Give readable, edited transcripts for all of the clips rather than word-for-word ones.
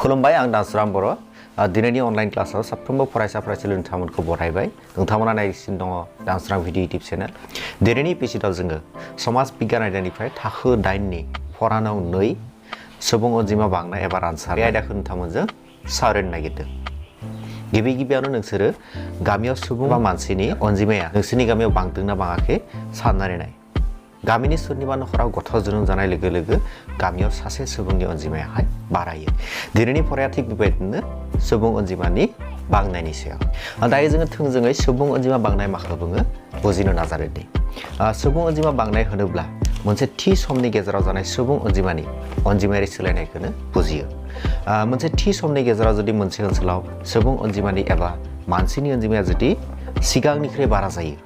खुलुमबाय आं दानस्रां बर' दिनैनि अनलाइन क्लासाव साफ्रोमबो फरायसा फरायसुलि नोंथांमोनखौ बरायबाय नोंथांमोना नायगासिनो दङ दानस्रां भिडिअ इउटिउब चेनेल दिनैनि एपिसोडआव जोङो समाज बिगियान आयदानिफ्राय थाखो 8नि फरानाव 2 सुबुं अनजिमा बांनाय एबा रानसारनाय आयदाखौ नोंथांमोनजों सावरायनो नागिरदों गिबियावनो नोंसोरो गामियाव सुबुं बा मानसिनि अनजिमाया नोंसोरनि गामियाव बांदोंना बाङाखै साननानै नाय गामिनि सोरनिबा नखराव गथ' जोनोम जानाय लोगो लोगो गामियाव सासे सुबुंनि अनजिमायाहाय बारायो दिनैनि फराया थिग बेबायदिनो सुबुं अनजिमानि बांनायनि सायाव दायो जोङो थोंजोङै सुबुं अनजिमा बांनाय माखौ बुङो बुजिनो नाजादों दे सुबुं अनजिमा बांनाय होनोब्ला मोनसे थि समनि गेजेराव जानाय सुबुं अनजिमायारि सोलायनायखौनो बुजियो मोनसे थि समनि गेजेराव जुदि मोनसे ओनसोलाव सुबुं अनजिमानि एबा मानसिनि अनजिमाया जुदि सिगांनिख्रुइ बारा जायो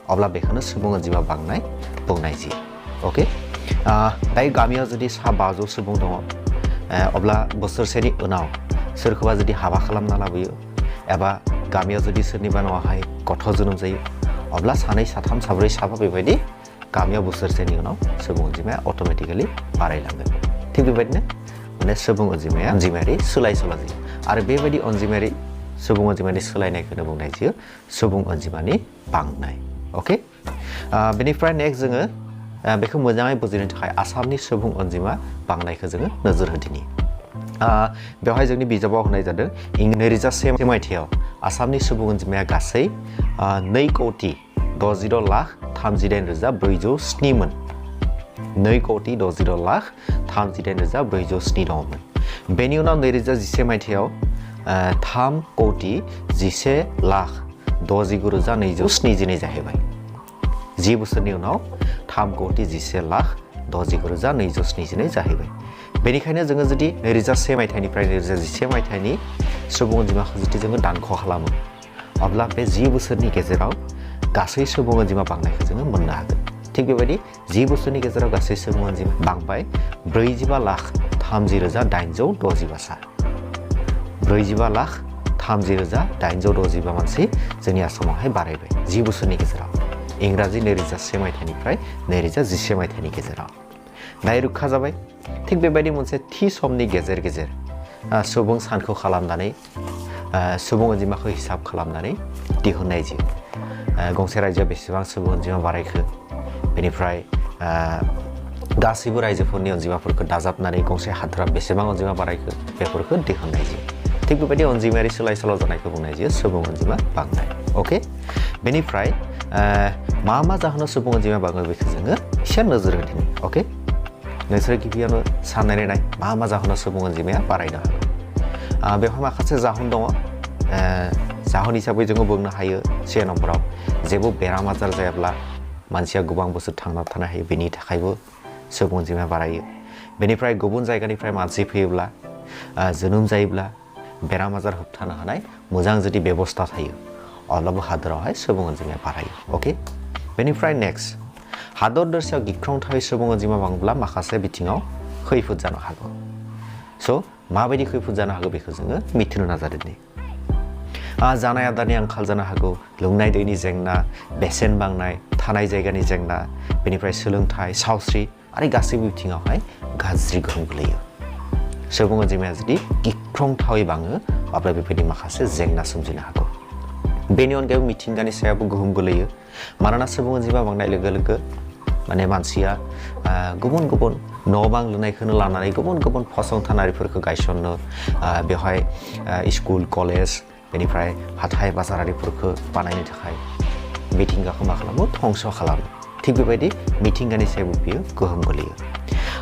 अब्ला बेखौनो सुबुं अनजिमा बांनाय बुंनाय जायो ओके दायो गामियाव जुदि 500 सुबुं दङ अब्ला बोसोरसेनि उनाव सोरखौबा जुदि हाबा खालामना लाबोयो एबा गामियाव जुदि सोरनिबा न'आवहाय गथ' जोनोम जायो अब्ला 2 3 4 5 बेबायदि गामियाव बोसोरसेनि उनाव सुबुं अनजिमाया अट'मेटिकेलि बारायलांगोन थिग बेबायदिनो माने सुबुं अनजिमायारि सोलाय सोल' जायो आरो बेबायदि सुबुं अनजिमानि सोलायनायखौनो बुंनाय जायो सुबुं अनजिमानि बांनाय ओके बेनिफ्राय नेक्स्ट जोङो बेखौ मोजाङै बुजिनो थाखाय आसामनि सुबुं अनजिमा बांनायखौ जोङो नोजोर होदिनि बेवहाय जोंनि बिजाबाव होनाय जादों 2001 मायथाइयाव आसामनि सुबुं अनजिमाया गासै 2,60,38,407 मोन 2,60,38,407 दङमोन बेनि उनाव 2011 मायथाइयाव 3,11,69,270 जाहैबाय 10 बोसोरनि उनाव 3,11,69,270 जाहैबाय बेनिखायनो जोङो जुदि 2001 मायथाइनिफ्राय 2011 मायथाइनि सुबुं अनजिमाखौ जुदि जोङो दानख' खालामो अब्ला बे 10 बोसोरनि गेजेराव गासै सुबुं अनजिमा बांनायखौ जोङो मोननो हागोन थिग बेबायदि 10 बोसोरनि गेजेराव गासै सुबुं अनजिमा बांबाय 45,30,865 45,30,865 मानसि जोंनि आसामावहाय बारायबाय 10 बोसोरनि गेजेराव इंराजि 2001 मायथाइनिफ्राय 2011 मायथाइनि गेजेराव दायो रोखा जाबाय थिग बेबायदि मोनसे थि समनि गेजेर गेजेर सुबुं सानखौ खालामनानै सुबुं अनजिमाखौ हिसाब खालामनानै दिहुननाय जायो गंसे रायजोआव बेसेबां सुबुं अनजिमा बारायखो बेनिफ्राय गासैबो रायजोफोरनि अनजिमाफोरखौ दाजाबनानै गंसे हादरा बेसेबां अनजिमा बारायखो बेफोरखौ दिहुननाय जायो थिग बेबायदि अनजिमायारि सोलाय सोल' जानायखौ बुंनाय जायो सुबुं अनजिमा बांनाय ओके बेनिफ्राय मा जाहोनाव सुबुं अनजिमा बाङो बेखौ जोङो एसे नोजोर होदिनि ओके नोंसोर गिबियावनो साननानै नाय मा जाहोनाव सुबुं अनजिमाया बारायनो हागौ बेवहाय माखासे जाहोन दङ जाहोन हिसाबै जोङो बुंनो हायो से नम्बराव जेबो बेराम आजार जायाब्ला मानसिया गोबां बोसोर थांना थानो हायो बेनि थाखायबो सुबुं अनजिमाया बारायो बेनिफ्राय गुबुन जायगानिफ्राय मानसि फैयोब्ला जोनोम जायोब्ला बेराम आजार होबथानो हानाय मोजां जुदि बेबस्था थायो अब्लाबो हादरावहाय सुबुं अनजिमाया बारायो ओके बेनिफ्राय नेक्स्ट हादर दरसेयाव गिख्रंथावै सुबुं अनजिमा बांब्ला माखासे बिथिङाव खैफोद जानो हागौ स' माबायदि खैफोद जानो हागौ बेखौ जोङो मिथिनो नाजादों जानाय आदारनि आंखाल जानो हागौ लोंनाय दैनि जेंना बेसेन बांनाय थानाय जायगानि जेंना बेनिफ्राय सोलोंथाइ सावस्रि आरो गासैबो बिथिङावहाय गाज्रि गोहोम गोलैयो सुबुं अनजिमाया जुदि गिख्रंथावै बाङो अब्ला बेबायदि माखासे जेंना सोमजिनो हागौ बेनि अनगायैबो मिथिंगानि सायावबो गोहोम गोलैयो मानोना सुबुं अनजिमा बांनाय लोगो लोगो माने मानसिया गुबुन गुबुन न' बां लुनायखौनो लानानै गुबुन गुबुन फसंथानारिफोरखौ गायसननो बेवहाय स्कुल कलेज बेनिफ्राय हाथाइ बाजारारिफोरखौ बानायनो थाखाय मिथिंगाखौ मा खालामो धंस खालामो थिग बेबायदि मिथिंगानि सायावबो बियो गोहोम गोलैयो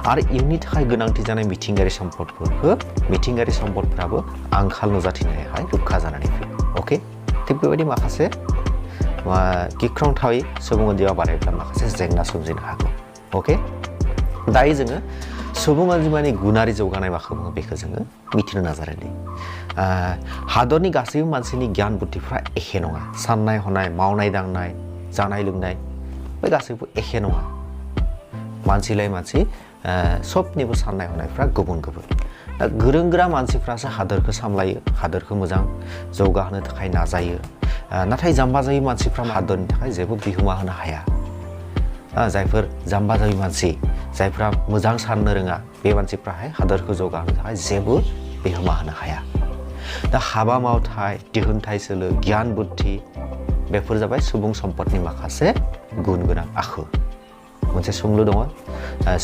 आरो इयुननि थाखाय गोनांथि जानाय मिथिंगायारि सम्पदफोराबो आंखाल नुजाथिनायाहाय रोखा जानानै फैयो ओके थिग बेबायदि माखासे गिख्रंथावै सुबुं अनजिमा बारायब्ला माखासे जेंना सोमजिनो हागौ ओके दायो जोङो सुबुं अनजिमानि गुनारि जौगानाय माखौ बुङो बेखौ जोङो मिथिनो नाजादों हादरनि गासैबो मानसिनि गियान बुद्धिफ्रा एखे नङा साननाय हनाय मावनाय दांनाय जानाय लोंनाय बे गासैबो एखे नङा मानसि लायै मानसि सबनिबो साननाय हनायफ्रा गुबुन गुबुन गोरों गोरा मानसिफ्रासो हादरखौ सामलायो हादरखौ मोजां जौगाहोनो थाखाय नाजायो नाथाय जाम्बा जायै मानसिफ्रा हादरनि थाखाय जेबो बिहोमा होनो हाया जायफोर जाम्बा जायै मानसि जायफ्रा मोजां साननो रोङा बे मानसिफ्राहाय हादरखौ जौगाहोनो थाखाय जेबो बिहोमा होनो हाया दा हाबा मावथाय दिहुनथाय सोलो गियान बुद्धि बेफोर जाबाय सुबुं सम्पदनि माखासे गुन गोनां आखु मोनसे सोंलु दङ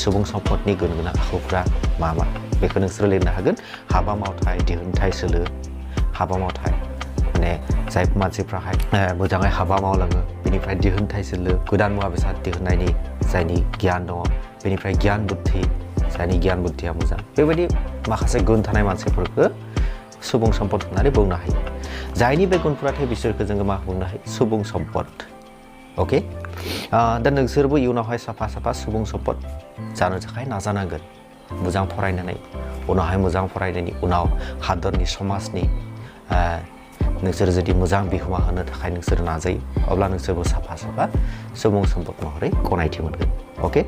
सुबुं सम्पदनि गुन गोनां आखुफ्रा मा मा बेखौ नोंसोर लिरनो हागोन हाबा मावथाय दिहुनथाय सोलो हाबा मावथाय माने जाय मानसिफ्राहाय मोजाङै हाबा मावलाङो बेनिफ्राय दिहुनथाय सोलो गोदान मुवा बेसाद दिहुननायनि जायनि गियान दङ बेनिफ्राय गियान बुद्धि जायनि गियान बुद्धिया मोजां बेबायदि माखासे गुन थानाय मानसिफोरखौ सुबुं सम्पद होननानै बुंनो हायो जायनि बे गुनफोरा थायो बिसोरखौ जोङो मा बुंनो हायो सुबुं सम्पद अके दा नोंसोरबो इयुनावहाय साफा साफा सुबुं सम्पद जानो थाखाय नाजानांगोन मोजां फरायनानै उनावहाय मोजां फरायनायनि उनाव हादरनि समाजनि नोंसोर जुदि मोजां बिहोमा होनो थाखाय नोंसोर नाजायो अब्ला नोंसोरबो साफा साफा सुबुं सम्पद महरै गनायथि मोनगोन अके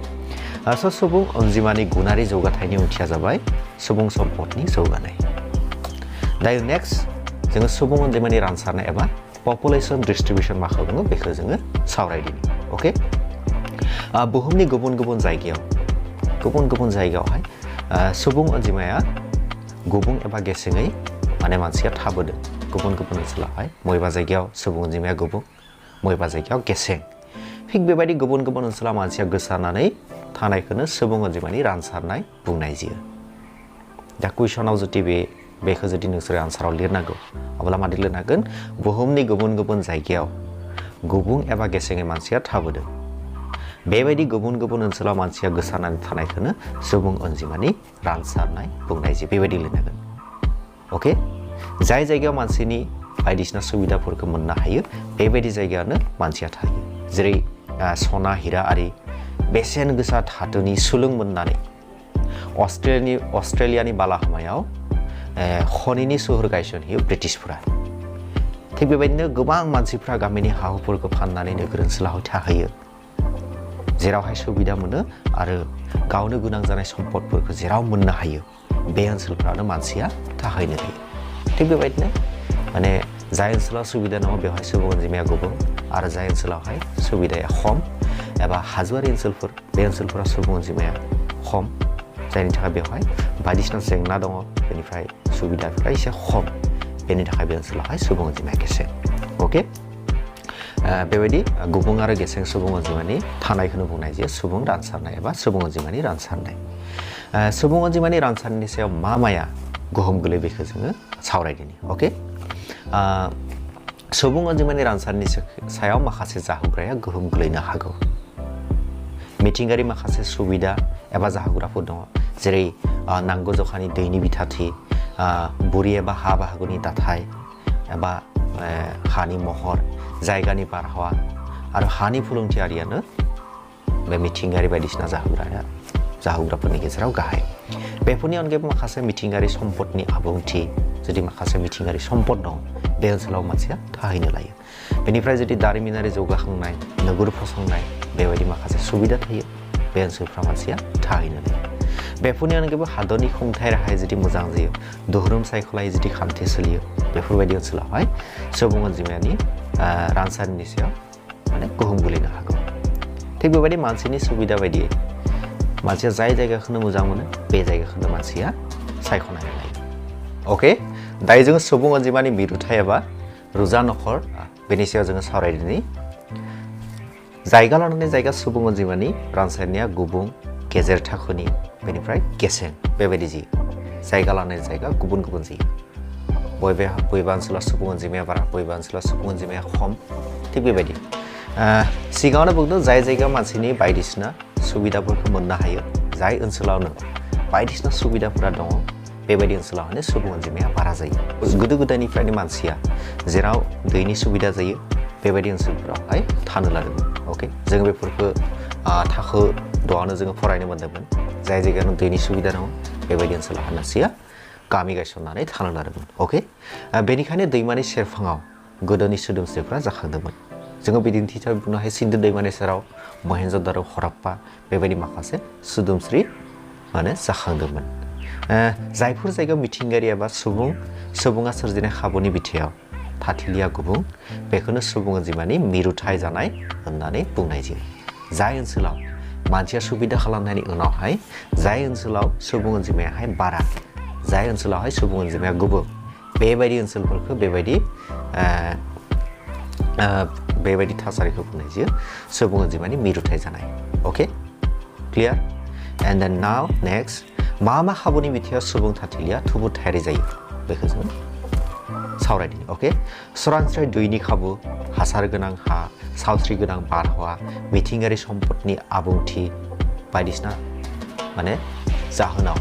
स' सुबुं अनजिमानि गुनारि जौगाथायनि ओंथिया जाबाय सुबुं सम्पदनि जौगानाय दायो नेक्स्ट जोङो सुबुं अनजिमानि रानसारनाय एबा पपुलेशन डिस्ट्रिबिउशन माखौ बुङो बेखौ जोङो सावरायदिनि अके बुहुमनि गुबुन गुबुन जायगायावहाय सुबुं अनजिमाया गुबुं एबा गेसेङै माने मानसिया थाबोदों गुबुन गुबुन ओनसोलावहाय बबेबा जायगायाव सुबुं अनजिमाया गुबुं बबेबा जायगायाव गेसें थिग बेबायदि गुबुन गुबुन ओनसोलाव मानसिया गोसारनानै थानायखौनो सुबुं अनजिमानि रानसारनाय बुंनाय जायो दा कुइसनाव जुदि बेखौ जुदि नोंसोर आन्साराव लिरनांगौ अब्ला मादि लिरनांगोन बुहुमनि गुबुन गुबुन जायगायाव गुबुं एबा गेसेङै मानसिया थाबोदों बेबायदि गुबुन गुबुन ओनसोलाव मानसिया गोसारनानै थानायखौनो सुबुं अनजिमानि रानसारनाय बुंनाय जायो बेबायदि लिरनांगोन अके जाय जायगायाव मानसिनि बायदिसिना सुबिदाफोरखौ मोननो हायो बेबायदि जायगायावनो मानसिया थायो जेरै सना हिरा आरि बेसेन गोसा धातुनि सुलुं मोननानै अस्ट्रेलियानि बालाहामायाव खनिनि सोहोर गायसनहैयो ब्रिटिशफोरा थिग बेबायदिनो गोबां मानसिफ्रा गामिनि हा हुफोरखौ फाननानै नोगोर ओनसोलाव थाहैयो जेरावहाय सुबिदा मोनो आरो गावनो गोनां जानाय सम्पदफोरखौ जेराव मोननो हायो बे ओनसोलफ्रावनो मानसिया थाहैनो हायो थिग बेबायदिनो माने जाय ओनसोलाव सुबिदा दङ बेवहाय सुबुं अनजिमाया गुबुं आरो जाय ओनसोलावहाय सुबिदाया खम एबा हाजोआरि ओनसोलफोर बे ओनसोलफोराव सुबुं अनजिमाया खम जायनि थाखाय बेवहाय बायदिसिना जेंना दङ बेनिफ्राय सुबिदाफोरा एसे खम बेनि थाखाय बे ओनसोलावहाय सुबुं अनजिमाया गेसें अके बेबायदि गुबुं आरो गेसें सुबुं अनजिमानि थानायखौनो बुंनाय जायो सुबुं रानसारनाय एबा सुबुं अनजिमानि रानसारनाय सुबुं अनजिमानि रानसारनायनि सायाव मा माया गोहोम गोलैयो बेखौ जोङो सावरायदिनि अके सुबुं अनजिमानि रानसारनायनि सायाव माखासे जाहोग्राया गोहोम गोलैनो हागौ मिथिंगायारि माखासे सुबिदा एबा जाहोग्राफोर दङ जेरै नांगौ जखानि दैनि बिथाथि बोरि एबा हा बाहागोनि दाथाय एबा हानि महर जायगानि बारहावा आरो हानि फुलुंथियारियानो बे मिथिंगायारि बायदिसिना जाहोग्राफोरनि गेजेराव गाहाय बेफोरनि अनगायैबो माखासे मिथिंगायारि सम्पदनि आबुंथि जुदि माखासे मिथिंगायारि सम्पद दं बे ओनसोलाव मानसिया थाहैनो लायो बेनिफ्राय जुदि दारिमिनारि जौगाखांनाय नोगोर फसंनाय बेबायदि माखासे सुबिदा थायो बे ओनसोलफ्राव मानसिया थाहैनो लायो बेफोरनि अनगायैबो हादरनि खुंथाय राहाया जुदि मोजां जायो धोरोम सायख'लाय जुदि खान्थि सोलियो बेफोरबायदि ओनसोलावहाय सुबुं अनजिमानि रानसारनायनि सायाव माने गोहोम गोलैनो हागौ थिग बेबायदि मानसिनि सुबिदा बायदियै मानसिया जाय जायगाखौनो मोजां मोनो बे जायगाखौनो मानसिया सायख'नानै लायो अके दायो जोङो सुबुं अनजिमानि बिरुथाय एबा रुजा नखर बेनि सायाव जोङो सावरायदिनि जायगा लानानै जायगा सुबुं अनजिमानि रानसारनाया गुबुं गेजेर थाखोनि बेनिफ्राय गेसें बेबायदि जायो जायगा लानानै जायगा गुबुन गुबुन जायो बबेबा ओनसोलाव सुबुं अनजिमाया बारा बबेबा ओनसोलाव सुबुं अनजिमाया खम थिग बेबायदि सिगाङावनो बुंदों जाय जायगायाव मानसिनि बायदिसिना सुबिदाफोरखौ मोननो हायो जाय ओनसोलावनो बायदिसिना सुबिदाफोरा दङ बेबायदि ओनसोलावनो सुबुं अनजिमाया बारा जायो गोदो गोदायनिफ्रायनो मानसिया जेराव दैनि सुबिदा जायो बेबायदि ओनसोलफोरावहाय थानो लादोंमोन अके जों बेफोरखौ थाखो द'आवनो जोङो फरायनो मोन्दोंमोन जाय जायगायाव दैनि सुबिदा दङ बेबायदि ओनसोलाव मानसिया गामि गायसननानै थानो लादोंमोन अके बेनिखायनो दैमानि सेरफाङाव गोदोनि सोदोमस्रिफ्रा जाखांदोंमोन जोङो बिदिन्थि हिसाबै बुंनो हायो सिन्धु दैमानि सेराव महेन्ज'दारो हरप्पा बेबायदि माखासे सोदोमस्रि माने जाखांदोंमोन जायफोर जायगायाव मिथिंगायारि एबा सुबुङा सोरजिनाय खाबुनि बिथायाव थाथिलिया गुबुं बेखौनो सुबुं अनजिमानि मिरुथाय जानाय होननानै बुंनाय जायो जाय ओनसोलाव मानसिया सुबिदा खालामनायनि उनावहाय जाय ओनसोलाव सुबुं अनजिमायाहाय बारा जाय ओनसोलावहाय सुबुं अनजिमाया गोबां बेबायदि ओनसोलफोरखौ बेबायदि थासारिखौ बुंनाय जायो सुबुं अनजिमानि मिरुथाय जानाय okay clear and then now next मा खाबुनि बिथिङाव सुबुं थाथिलिया थुबुर जायो बेखौ जों सावरायदिनि ओके सरासनस्रायै दैनि खाबु हासार गोनां हा सावस्रि गोनां बारहावा मिथिंगायारि सम्पदनि आबुंथि बायदिसिना माने जाहोनाव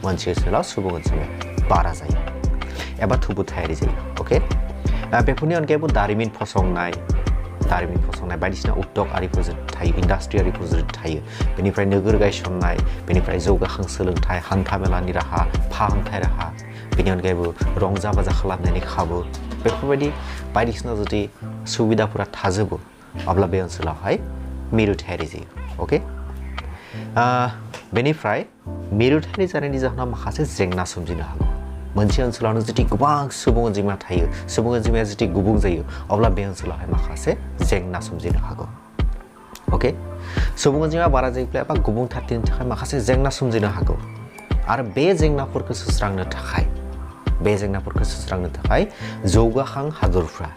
मोनसे ओनसोलाव सुबुं अनजिमाया बारा जायो एबा थुबुर जायो ओके बेफोरनि अनगायैबो दारिमिन फसंनाय बायदिसिना उद्योग आरिफोर थायो इन्डास्ट्रि आरिफोर थायो बेनिफ्राय नोगोर गायसननाय बेनिफ्राय जौगाखां सोलोंथाइ हान्था मेलानि राहा फाहामथाय राहा बेनि अनगायैबो रंजा बाजा खालामनायनि खाबु बेफोरबायदि बायदिसिना जुदि सुबिदाफोरा थाजोबो अब्ला बे ओनसोलावहाय मिरुथायारि जायो ओके बेनिफ्राय मिरुथायारि जानायनि जाहोनाव माखासे जेंना सोमजिनो हागौ मोनसे ओनसोलावनो जुदि गोबां सुबुं अनजिमा थायो सुबुं अनजिमाया जुदि गुबुं जायो अब्ला बे ओनसोलावहाय माखासे जेंना सोमजिनो हागौ ओके सुबुं अनजिमा बारा जायोब्ला एबा गुबुं थाथिनि थाखाय माखासे जेंना सोमजिनो हागौ आरो बे जेंनाफोरखौ सुस्रांनो थाखाय जौगाखां हादरफ्रा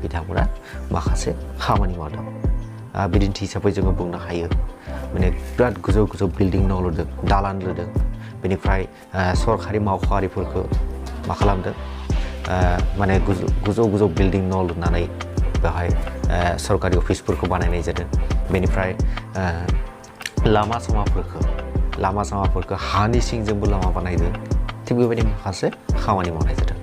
बिथांमोना माखासे खामानि मावदों बिदिन्थि हिसाबै जोङो बुंनो हायो माने बिराद गोजौ बिल्डिं न' लुदों दालान लुदों बेनिफ्राय सरकारि मावख'आरिफोरखौ मा खालामदों माने गोजौ बिल्डिं न' लुनानै बेवहाय सरकारि अफिसफोरखौ बानायनाय जादों बेनिफ्राय लामा सामाफोरखौ हानि सिंजोंबो लामा बानायदों थिग बेबायदि माखासे खामानि मावनाय जादों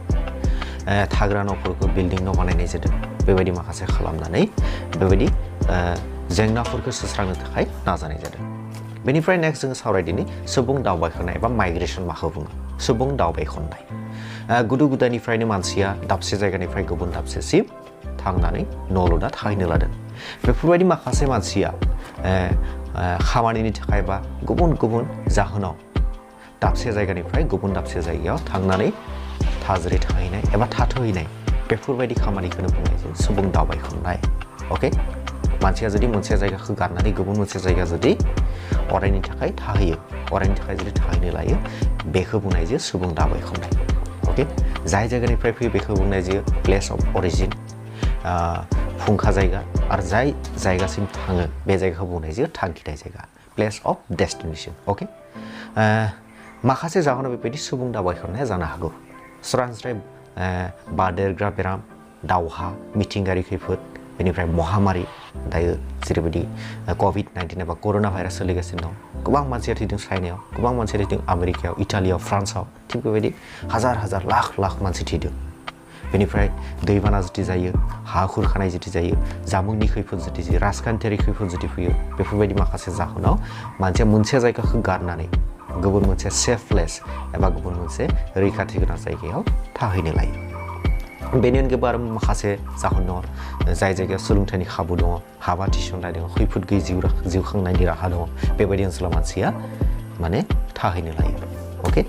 थाग्रा न'फोरखौ बिल्डिं न' बानायनाय जादों बेबायदि माखासे खालामनानै बेबायदि जेंनाफोरखौ सुस्रांनो थाखाय नाजानाय जादों बेनिफ्राय नेक्स्ट जोङो सावरायदिनि सुबुं दावबायखननाय एबा माइग्रेसन माखौ बुङो सुबुं दावबायखननाय गोदो गोदायनिफ्रायनो मानसिया दाबसे जायगानिफ्राय गुबुन दाबसेसिम थांनानै न' लुना थाहैनो लादों बेफोरबायदि माखासे मानसिया खामानिनि थाखाय बा गुबुन जाहोनाव दाबसे जायगानिफ्राय गुबुन दाबसे जायगायाव थांनानै थाजिरै थाहैनाय एबा थाथ'हैनाय बेफोरबायदि खामानिखौनो बुंनाय जायो सुबुं दावबायखननाय ओके मानसिया जुदि मोनसे जायगाखौ गारनानै गुबुन मोनसे जायगा जुदि अरायनि थाखाय जुदि थाहैनो लायो बेखौ बुंनाय जायो सुबुं दावबायखननाय ओके जाय जायगानिफ्राय फैयो बेखौ बुंनाय जायो प्लेस अफ अरिजिन फुंखा जायगा आरो जाय जायगासिम थाङो बे जायगाखौ बुंनाय जायो थांखिनाय जायगा प्लेस अफ डेस्टिनेसन ओके माखासे जाहोनाव बेबायदि सुबुं दावबायखननाया जानो हागौ सरासनस्रायै बारदेरग्रा बेराम दावहा मिथिंगायारि खैफोद बेनिफ्राय महामारि दायो जेरैबायदि कभिड-19 एबा कर'ना भाइरास सोलिगासिनो दं गोबां मानसिया थैदों चाइनायाव गोबां मानसिया थैदों आमेरिकायाव इटालियाव फ्रान्सआव थिग बेबायदि हाजार लाख मानसि थैदों बेनिफ्राय दैबाना जुदि जायो हा खुरखानाय जुदि जायो जामुंनि खैफोद जुदि जायो राजखान्थियारि खैफोद जुदि फैयो बेफोरबायदि माखासे जाहोनाव मानसिया मोनसे जायगाखौ गारनानै गुबुन मोनसे सेफ प्लेस एबा गुबुन मोनसे रैखाथि गोनां जायगायाव थाहैनो लायो बेनि अनगायैबो आरो माखासे जाहोन दङ जाय जायगायाव सोलोंथाइनि खाबु दङ हाबा थिसननाय दङ खैफोद गैयै जिउ खांनायनि राहा दङ बेबायदि ओनसोलाव मानसिया माने थाहैनो लायो ओके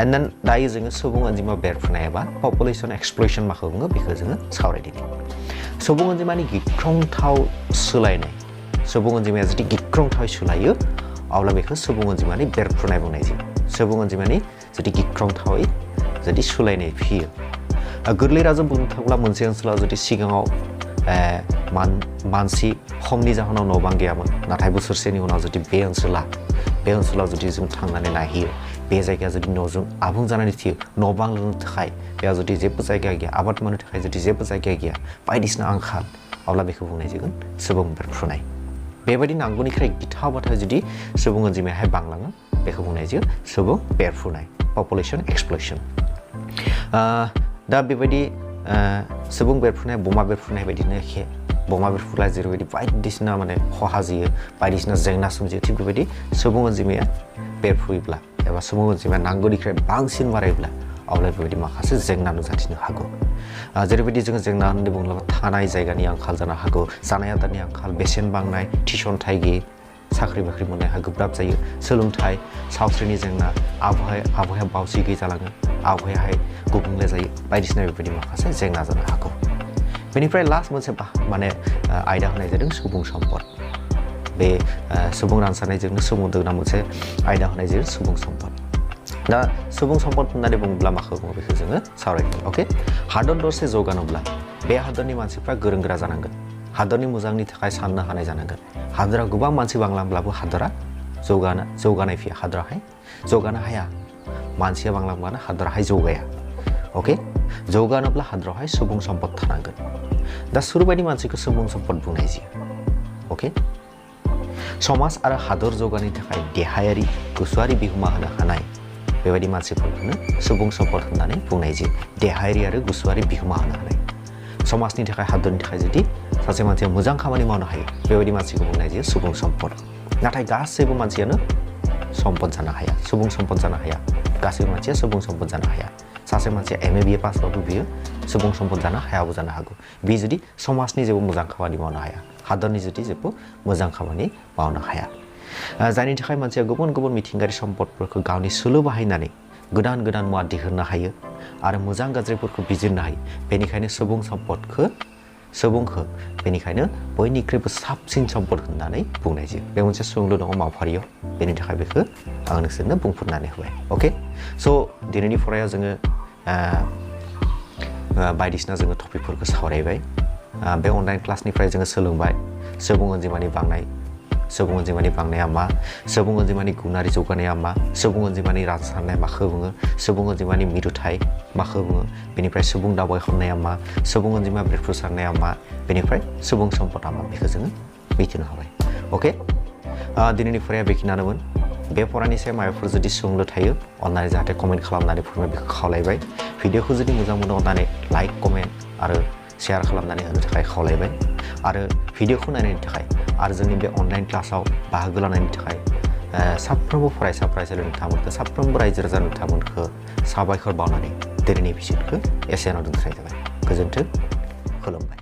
एन्ड देन दायो जोङो सुबुं अनजिमा बेरफ्रुनाय एबा पपुलेसन एक्सप्लयसन माखौ बुङो बेखौ जोङो सावरायदिनि सुबुं अनजिमानि गिख्रंथाव सोलायनाय सुबुं अनजिमाया जुदि गिख्रंथाव सोलायो अब्ला बेखौ सुबुं अनजिमानि बेरफ्रुनाय बुंनाय जायो सुबुं अनजिमानि जुदि गिख्रंथावै जुदि सोलायनाय फैयो गोरलै रावजों बुंनो थाङोब्ला मोनसे ओनसोलाव जुदि सिगाङाव मानसि खमनि जाहोनाव न' बां गैयामोन नाथाय बोसोरसेनि उनाव जुदि बे ओनसोलाव जुदि जों थांनानै नायहैयो बे जायगाया जुदि न'जों आबुं जानानै थियो न' बां लुनो थाखाय बेयाव जुदि जेबो जायगा गैया आबाद मावनो थाखाय जुदि जेबो जायगा गैया बायदिसिना आंखाल अब्ला बेखौ बुंनाय जागोन सुबुं बेरफ्रुनाय बेबायदि नांगौनिख्रुइ गिथावबाथाय जुदि सुबुं अनजिमायाहाय बांलाङो बेखौ बुंनाय जायो सुबुं बेरफ्रुनाय पपुलेसन एक्सप्लयसन दा बेबायदि सुबुं बेरफ्रुनाय बमा बेरफ्रुनाय बायदिनो एखे बमा बेरफ्रुब्ला जेरैबायदि बायदिसिना माने खहा जायो बायदिसिना जेंना सोमजियो थिग बेबायदि सुबुं अनजिमाया बेरफ्रुयोब्ला एबा सुबुं अनजिमाया नांगौनिख्रुइ बांसिन बारायोब्ला अब्ला बेबायदि माखासे जेंना नुजाथिनो हागौ जेरैबायदि जोङो जेंना होननानै बुङोब्ला थानाय जायगानि आंखाल जानो हागौ जानाय आदारनि आंखाल बेसेन बांनाय थिसनथाइ गैयै साख्रि बाख्रि मोननाया गोब्राब जायो सोलोंथाइ सावस्रिनि जेंना आबहावाया बावसि गैयै जालाङो आबहावायाहाय गुबुंले जायो बायदिसिना बेबायदि माखासे जेंना जानो हागौ बेनिफ्राय लास्ट मोनसे माने आयदा होनाय जादों सुबुं सम्पद बे सुबुं रानसारनायजोंनो सोमोन्दो गोनां मोनसे आयदा होनाय जायो सुबुं सम्पद दा सुबुं सम्पद होननानै बुङोब्ला माखौ बुङो बेखौ जोङो सावरायगोन अके हादर दरसे जौगानोब्ला बे हादरनि मानसिफ्रा गोरों गोरा जानांगोन हादरनि मोजांनि थाखाय साननो हानाय जानांगोन हादरा गोबां मानसि बांलांब्लाबो हादरा जौगानाय फैया हादराहाय जौगानो हाया मानसिया बांलांबानो हादराहाय जौगाया अके जौगानोब्ला हादरावहाय सुबुं सम्पद थानांगोन दा सुरुबायदि मानसिखौ सुबुं सम्पद बुंनाय जायो अके समाज आरो हादर जौगानायनि थाखाय देहायारि गोसोआरि बिहोमा होनो हानाय बेबायदि मानसिफोरखौनो सुबुं सम्पद होननानै बुंनाय जायो देहायारि आरो गोसोआरि बिहोमा होनो हानाय समाजनि थाखाय हादरनि थाखाय जुदि सासे मानसिया मोजां खामानि मावनो हायो बेबायदि मानसिखौ बुंनाय जायो सुबुं सम्पद नाथाय गासैबो मानसियानो सम्पद जानो हाया सुबुं सम्पद जानो हाया गासैबो मानसिया सुबुं सम्पद जानो हाया सासे मानसिया MA BA पासबाबो बियो सुबुं सम्पद जानो हायाबो जानो हागौ बि जुदि समाजनि जेबो मोजां खामानि मावनो हाया हादरनि जुदि जेबो मोजां खामानि मावनो हाया जायनि थाखाय मानसिया गुबुन गुबुन मिथिंगायारि सम्पदफोरखौ गावनि सोलो बाहायनानै गोदान गोदान मुवा दिहुननो हायो आरो मोजां गाज्रिफोरखौ बिजिरनो हायो बेनिखायनो सुबुंखौ बेनिखायनो बयनिख्रुइबो साबसिन सम्पद होननानै बुंनाय जायो बे मोनसे सोंलु दङ मावफारियाव बेनि थाखाय बेखौ आं नोंसोरनो बुंफोरनानै होबाय अके स' दिनैनि फरायाव जोङो बायदिसिना जोङो टपिकफोरखौ सावरायबाय बे अनलाइन क्लासनिफ्राय जोङो सोलोंबाय सुबुं अनजिमानि बांनाया मा सुबुं अनजिमानि गुनारि जौगानाया मा सुबुं अनजिमानि रानसारनाय माखौ बुङो सुबुं अनजिमानि मिरुथाय माखौ बुङो बेनिफ्राय सुबुं दावबायखननाया मा सुबुं अनजिमा बेरफ्रुसारनाया मा बेनिफ्राय सुबुं सम्पदा मा बेखौ जोङो मिथिनो हाबाय अके दिनैनि फराया बेखिनियानोमोन बे फरानि सायाव माबाफोर जुदि सोंलु थायो अननानै जाहाथे कमेन्ट खालामनानै फोरमाय बेखौ खावलायबाय भिडिअखौ जुदि मोजां मोनो अननानै लाइक कमेन्ट आरो शेयार खालामनानै होनो थाखाय खावलायबाय आरो भिडिअखौ नायनायनि थाखाय आरो जोंनि बे अनलाइन क्लासाव बाहागो लानायनि थाखाय साफ्रोमबो फरायसा फरायसुलि नोंथांमोनखौ साफ्रोमबो रायजो राजा नोंथांमोनखौ साबायखर बावनानै दिनैनि एपिसडखौ एसेयावनो दोनथ'नाय जाबाय गोजोन्थों खुलुमबाय